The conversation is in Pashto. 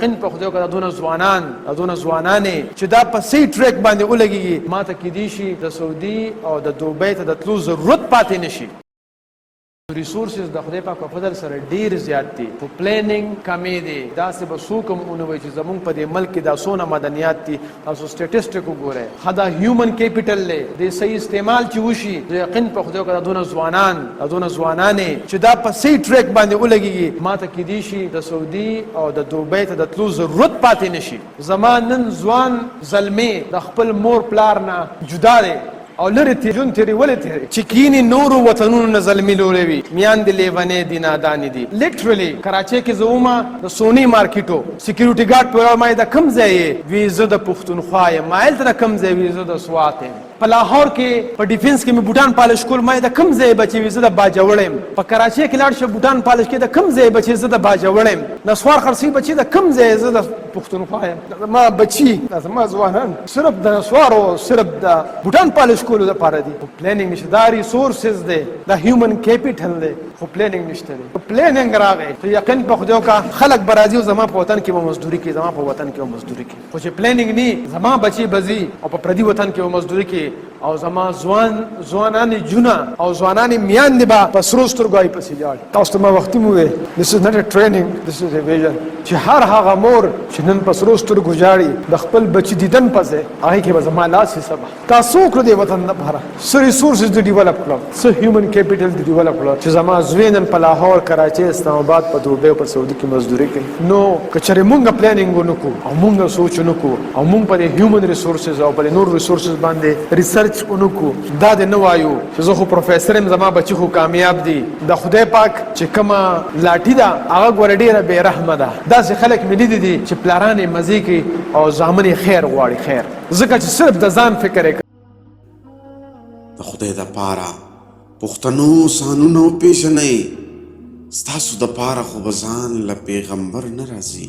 یقین په خدای وکړه دونه ځوانانې چې دا په صحیح ټریک باندې ولګېږي ما ته کیدای شي د سعودي او د دوبۍ ته د تلو ضرورت پاتې نشي. ریسورسز د خدای پاک په فضل سره ډیر زیات دي، په پلانینګ کمې دي. داسې به څوک هم ونه وایي چې زموږ په دې ملک کې دا څونه مدنیات دي. تاسو سټیټسټیک وګورئ، ښه دا هیومن کیپیټل دی، د صحیح استعمال چې وشي د یقین په خدای وکړه دونه ځوانانې چې دا په صحیح ټریک باندې ولګېږي ما ته کیدای شي د سعودي او د دوبۍ ته د تلو ضرورت پاتې نشي. زما نن ځوان زلمې د خپل مور پلار نه جدا دی او لرې ژوند تېرې ولې تېرې چې کینې نورو وطنونو نه زلمي لوړوي. میاندې لیونې دي، نادانې دي. لیټرلی کراچۍ کې زه ومه د سوني مارکیټو سیکیورټي ګارډ پورې ما د کوم ځای یې وي زه د پښتونخوا یم، ما هلته د کوم ځای وي زه د سوات یم. په لاهور کې په ډیفنس کې مې بوټان پالش کول، ما د کوم ځای بچې وي زه د باجوړ یم. په کراچۍ کې لاړ شه بوټان پالش کې د کوم ځای بچې زه د باجوړ یم. نسوار خرڅوي بچې د کوم ځای زه د پښتونخوا یم. زما بچي زما ځوانان صرف د نسوارو صرف د بوټان پالش کولو دپاره دي. خو پلانینګ نشته، دا ریسورسز دی، دا هیومن کیپیټل دی، خو پلانینګ نشته دی. پلانینګ راغی ته یقین په خدای وکړه خلک به راځي او زما په وطن کې به مزدوري کوي، زما په وطن کې به مزدوري کوي. خو چې پلانینګ نه زما بچي به ځي او په پردي وطن کې به مزدوري کوي او زما ځوانانې جونه او ځوانانې میاندې به په سرو سترګو پسې لاړ. تاسو ته ما وختي مو وویل this is not a training, this is a vision. چې هر هغه مور چې نن په سرو سترګو ژاړي د خپل بچي دیدن پسې هغې کې به زما لاس وي سبا. تاسو وکړو دې وطن لپاره څه ریسورسز دې ډیولپ کړم، څه هیومن کیپیټل دې ډیولپ کړم چې زما زوی نن په لاهور، کراچۍ، اسلام آباد، په دوبۍ او په سعودي کې مزدوري کوي. نو که چېرې مونږ پلانینګ ونه کړو او مونږ سوچ ونه کړو او مونږ په دې هیومن ریسورسز او په نور ریسورسز باندې ریسرچ ونه کړو، دا دې نه وایو چې زه خو پروفیسر یم زما بچي خو کامیاب دي. د خدای پاک چې کومه لاټي ده هغه ګوره ډېره بې رحمه ده. داسې خلک مې لیدي دي چې پلاران یې مزې کوي او زامن یې خیر غواړي، خیر ځکه چې صرف د ځان فکر یې د خدای دپاره پښتنو سانونه وپېژنئ، ستاسو دپاره خو به ځان له پیغمبر نه راځي.